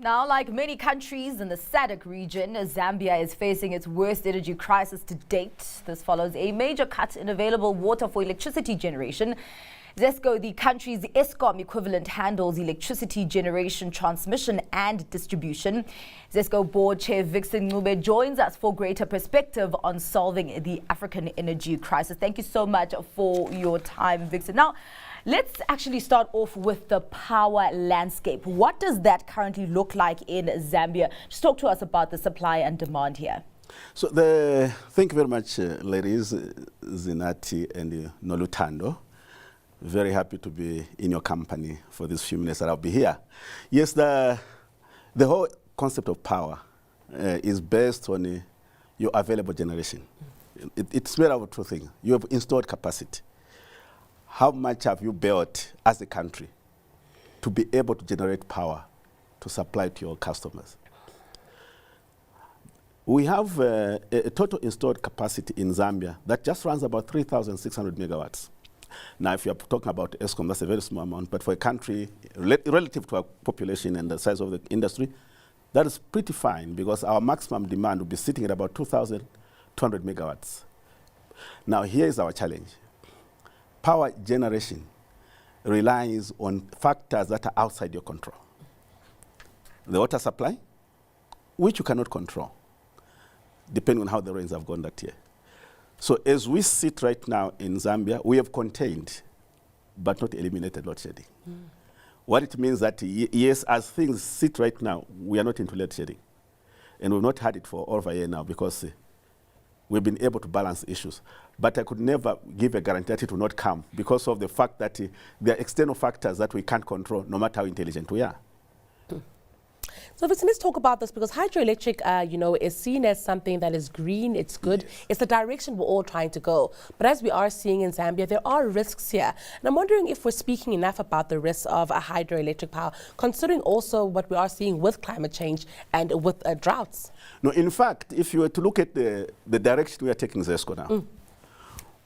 Now, like many countries in the SADC region, Zambia is facing its worst energy crisis to date. This follows a major cut in available water for electricity generation. ZESCO, the country's SCON equivalent, handles electricity generation, transmission and distribution. ZESCO Board Chair Vickson Ncube joins us for greater perspective on solving the African energy crisis. Thank you so much for your time, Vickson. Now, let's actually start off with the power landscape. What does that currently look like in Zambia? Just talk to us about the supply and demand here. So thank you very much, ladies, Zinati and Nolutando. Very happy to be in your company for these few minutes that I'll be here. Yes, the whole concept of power is based on your available generation. It's made out of two things. You have installed capacity. How much have you built as a country to be able to generate power to supply to your customers? We have a total installed capacity in Zambia that just runs about 3,600 megawatts. Now, if you're talking about SCON, that's a very small amount, but for a country relative to our population and the size of the industry, that is pretty fine because our maximum demand will be sitting at about 2,200 megawatts. Now, here is our challenge. Power generation relies on factors that are outside your control. The water supply, which you cannot control, depending on how the rains have gone that year. So as we sit right now in Zambia, we have contained, but not eliminated load shedding. What it means that, yes, as things sit right now, we are not into load shedding. And we've not had it for over a year now because we've been able to balance issues. But I could never give a guarantee that it will not come because of the fact that there are external factors that we can't control, no matter how intelligent we are. So Vickson, let's talk about this because hydroelectric, is seen as something that is green, it's good. Yes. It's the direction we're all trying to go. But as we are seeing in Zambia, there are risks here. And I'm wondering if we're speaking enough about the risks of a hydroelectric power, considering also what we are seeing with climate change and with droughts. No, in fact, if you were to look at the direction we are taking ZESCO now,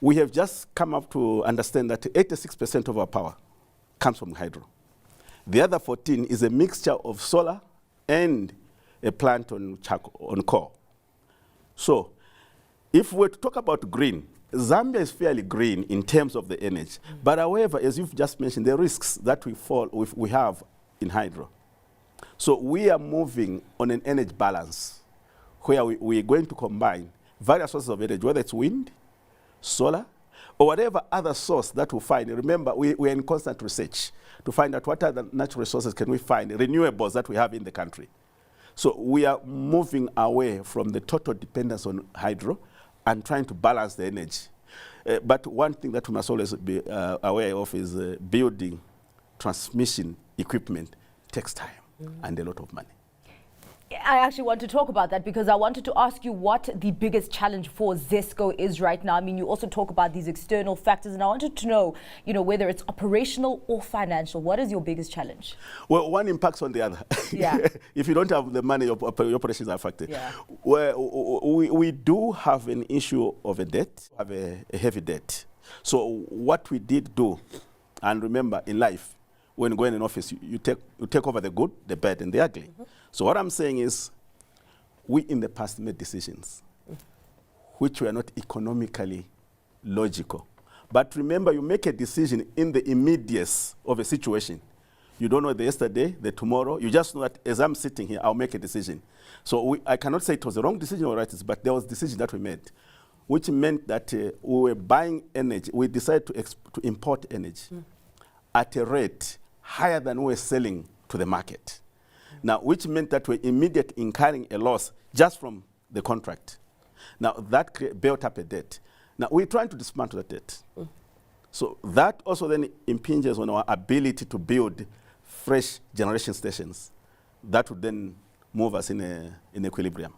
we have just come up to understand that 86% of our power comes from hydro. The other 14 is a mixture of solar and a plant on coal. So if we're to talk about green, Zambia is fairly green in terms of the energy. But however, as you've just mentioned, the risks that we have in hydro. So we are moving on an energy balance where we're going to combine various sources of energy, whether it's wind, solar, or whatever other source that we find. Remember, we're in constant research to find out what other natural resources can we find, renewables that we have in the country. So we are moving away from the total dependence on hydro and trying to balance the energy. But one thing that we must always be aware of is building transmission equipment takes time and a lot of money. I actually want to talk about that because I wanted to ask you what the biggest challenge for ZESCO is right now. I mean, you also talk about these external factors, and I wanted to know, whether it's operational or financial. What is your biggest challenge? Well, one impacts on the other. Yeah. If you don't have the money, your operations are affected. Yeah. Well, we do have an issue of a debt, have a heavy debt. So what we did do, and remember in life, when you go in an office, you take over the good, the bad, and the ugly. So what I'm saying is, we in the past made decisions which were not economically logical. But remember, you make a decision in the immediacy of a situation. You don't know the yesterday, the tomorrow. You just know that as I'm sitting here, I'll make a decision. So I cannot say it was the wrong decision or right, but there was a decision that we made, which meant that we were buying energy. We decided to import energy at a rate higher than we were selling to the market. Now, which meant that we're immediately incurring a loss just from the contract. Now, that built up a debt. Now, we're trying to dismantle that debt. So that also then impinges on our ability to build fresh generation stations that would then move us in equilibrium.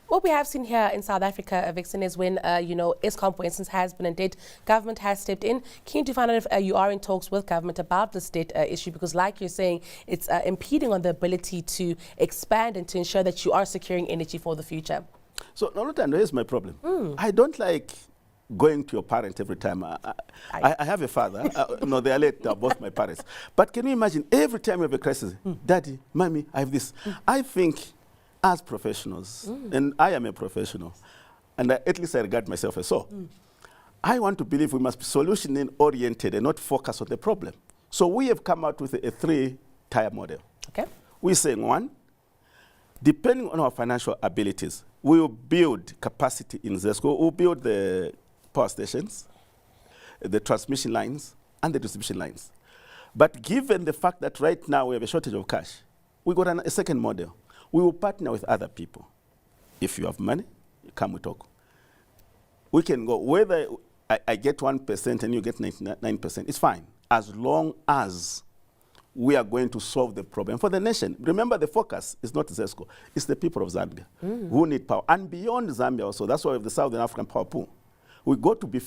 What we have seen here in South Africa, Vickson, is when, SCON, for instance, has been in debt, government has stepped in. Keen to find out if you are in talks with government about this debt issue, because like you're saying, it's impeding on the ability to expand and to ensure that you are securing energy for the future. So, Nolutando, here's my problem. I don't like going to your parent every time. I have a father. No, they are late, both my parents. But can you imagine, every time you have a crisis, Daddy, Mommy, I have this. I think as professionals, and I am a professional, and at least I regard myself as so, I want to believe we must be solution-oriented and not focus on the problem. So we have come out with a three-tier model. Okay. We're saying, one, depending on our financial abilities, we will build capacity in ZESCO. We'll build the power stations, the transmission lines, and the distribution lines. But given the fact that right now we have a shortage of cash, we got a second model. We will partner with other people. If you have money, come we talk. We can go, whether I get 1% and you get 99%, it's fine, as long as we are going to solve the problem for the nation. Remember, the focus is not ZESCO, it's the people of Zambia who need power. And beyond Zambia also, that's why we have the Southern African Power Pool. We got to be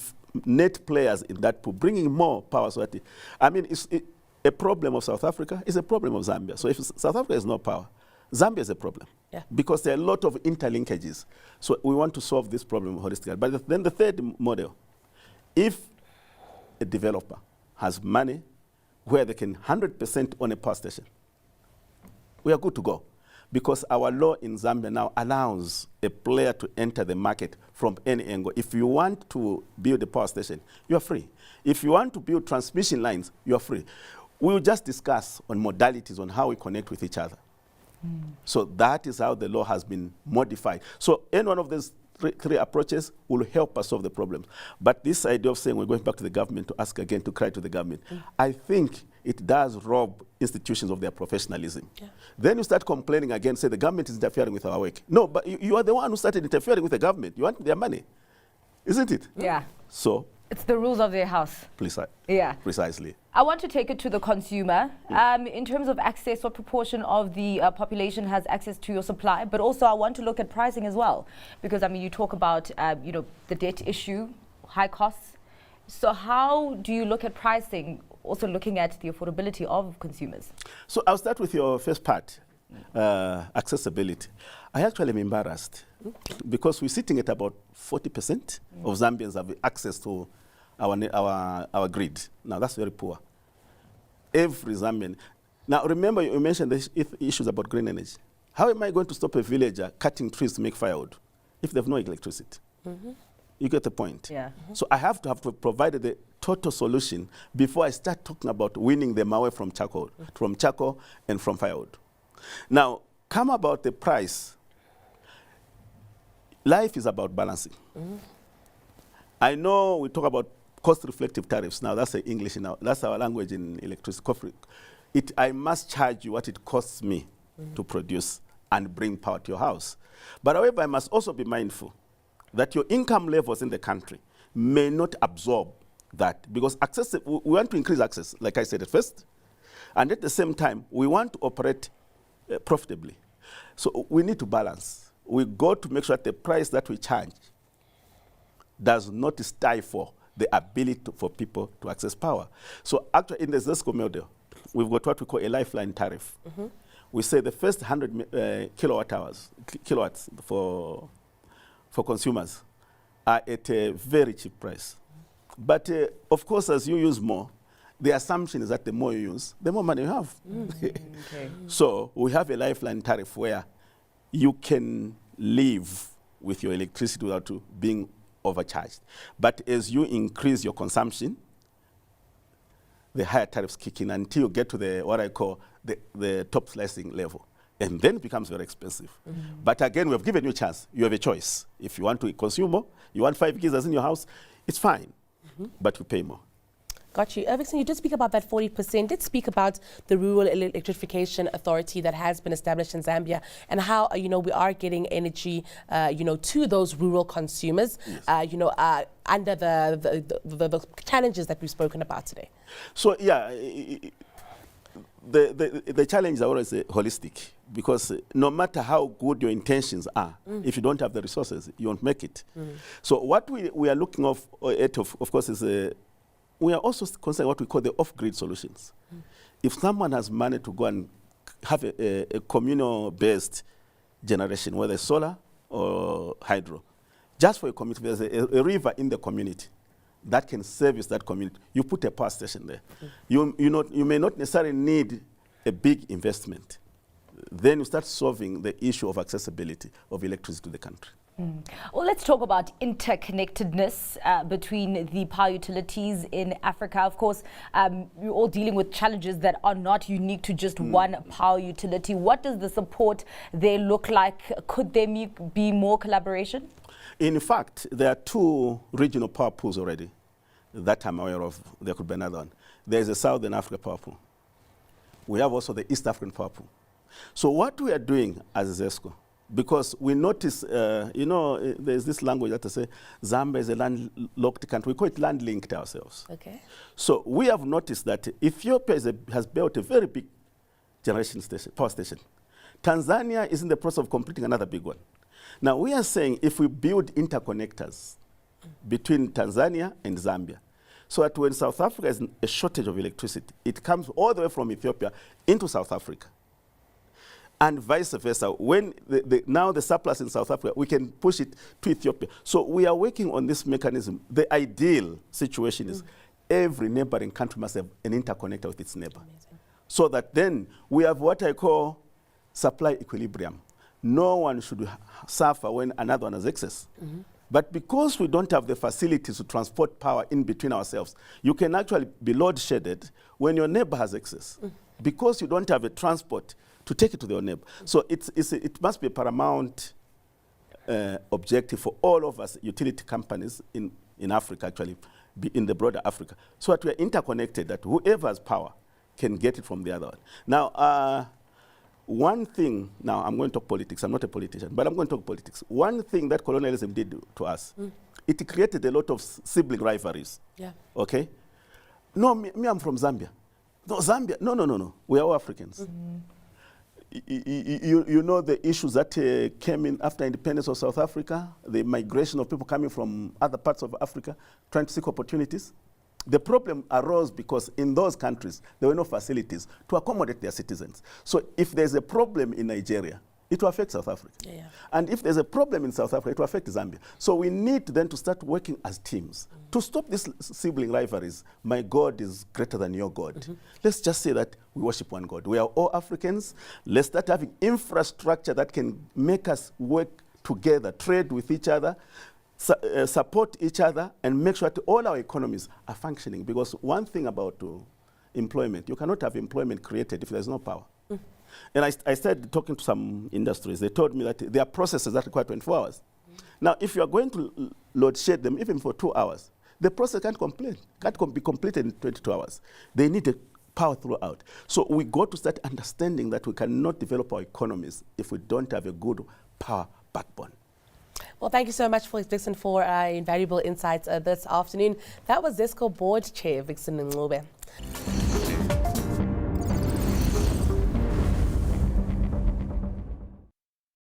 net players in that pool, bringing more power. So that a problem of South Africa is a problem of Zambia. So if South Africa has no power, Zambia is a problem. Yeah. Because there are a lot of interlinkages. So we want to solve this problem holistically. But then the third model, if a developer has money where they can 100% own a power station, we are good to go. Because our law in Zambia now allows a player to enter the market from any angle. If you want to build a power station, you are free. If you want to build transmission lines, you are free. We will just discuss on modalities on how we connect with each other. So that is how the law has been modified. So any one of these three approaches will help us solve the problems. But this idea of saying we're going back to the government to ask again, to cry to the government, I think it does rob institutions of their professionalism. Yeah. Then you start complaining again, say the government is interfering with our work. No, but you are the one who started interfering with the government. You want their money, isn't it? Yeah. So it's the rules of their house. Precisely. I want to take it to the consumer. In terms of access, what proportion of the population has access to your supply? But also I want to look at pricing as well. Because, I mean, you talk about, the debt issue, high costs. So how do you look at pricing, also looking at the affordability of consumers? So I'll start with your first part, accessibility. I actually am embarrassed because we're sitting at about 40% of Zambians have access to our grid. Now, that's very poor. Every Zambian. Now, remember, you mentioned the issues about green energy. How am I going to stop a villager cutting trees to make firewood if they have no electricity? You get the point? Yeah. So I have to provide the total solution before I start talking about winning them away from charcoal and from firewood. Now, come about the price. Life is about balancing. I know we talk about cost-reflective tariffs. Now, that's the English now. That's our language in electricity. I must charge you what it costs me to produce and bring power to your house. But however, I must also be mindful that your income levels in the country may not absorb that, because we want to increase access, like I said at first, and at the same time, we want to operate profitably. So we need to balance. We got to make sure that the price that we charge does not stifle the ability for people to access power. So actually, in the ZESCO model, we've got what we call a lifeline tariff. We say the first 100 kilowatts for consumers are at a very cheap price. But of course, as you use more, the assumption is that the more you use, the more money you have. So we have a lifeline tariff where you can live with your electricity without being overcharged. But as you increase your consumption, the higher tariffs kick in until you get to what I call the top slicing level. And then it becomes very expensive. But again, we have given you a chance. You have a choice. If you want to consume more, you want 5 gigas in your house, it's fine, but you pay more. Got you. Vickson, you did speak about that 40%. Let's speak about the Rural Electrification Authority that has been established in Zambia and how, we are getting energy, to those rural consumers, under the challenges that we've spoken about today. So, yeah, the challenges are always holistic, because no matter how good your intentions are, if you don't have the resources, you won't make it. So what we are looking at, of course, is we are also considering what we call the off-grid solutions. If someone has managed to go and have a communal-based generation, whether solar or hydro, just for a community, there's a river in the community that can service that community. You put a power station there. You may not necessarily need a big investment. Then you start solving the issue of accessibility of electricity to the country. Well, let's talk about interconnectedness between the power utilities in Africa. Of course, you're all dealing with challenges that are not unique to just one power utility. What does the support there look like? Could there be more collaboration? In fact, there are 2 regional power pools already that I'm aware of. There could be another one. There's a Southern Africa power pool. We have also the East African power pool. So what we are doing as ZESCO, because we notice, there's this language that I say, Zambia is a landlocked country. We call it land-linked ourselves. Okay. So we have noticed that Ethiopia has built a very big generation station, power station. Tanzania is in the process of completing another big one. Now we are saying if we build interconnectors between Tanzania and Zambia, so that when South Africa has a shortage of electricity, it comes all the way from Ethiopia into South Africa. And vice versa. When now the surplus in South Africa, we can push it to Ethiopia. So we are working on this mechanism. The ideal situation is every neighboring country must have an interconnector with its neighbor. Amazing. So that then we have what I call supply equilibrium. No one should suffer when another one has excess. But because we don't have the facilities to transport power in between ourselves, you can actually be load-shedded when your neighbor has excess. Because you don't have a transport to take it to your neighbor. So it must be a paramount objective for all of us utility companies in Africa, actually, in the broader Africa, so that we are interconnected, that whoever has power can get it from the other one. Now, one thing, now I'm going to talk politics, I'm not a politician, but I'm going to talk politics. One thing that colonialism did to us, it created a lot of sibling rivalries. Yeah. Okay? No, me I'm from Zambia. No, Zambia, no. We are all Africans. You know the issues that came in after independence of South Africa, the migration of people coming from other parts of Africa trying to seek opportunities. The problem arose because in those countries, there were no facilities to accommodate their citizens. So if there's a problem in Nigeria, it will affect South Africa. Yeah. And if there's a problem in South Africa, it will affect Zambia. So we need then to start working as teams to stop these sibling rivalries. My God is greater than your God. Let's just say that we worship one God. We are all Africans. Let's start having infrastructure that can make us work together, trade with each other, support each other, and make sure that all our economies are functioning. Because one thing about employment, you cannot have employment created if there's no power. And I started talking to some industries. They told me that there are processes that require 24 hours. Now, if you are going to load shed them even for 2 hours, the process can't be completed in 22 hours. They need the power throughout. So we got to start understanding that we cannot develop our economies if we don't have a good power backbone. Well, thank you so much, Vickson, for invaluable insights this afternoon. That was ZESCO Board Chair, Vickson Ncube.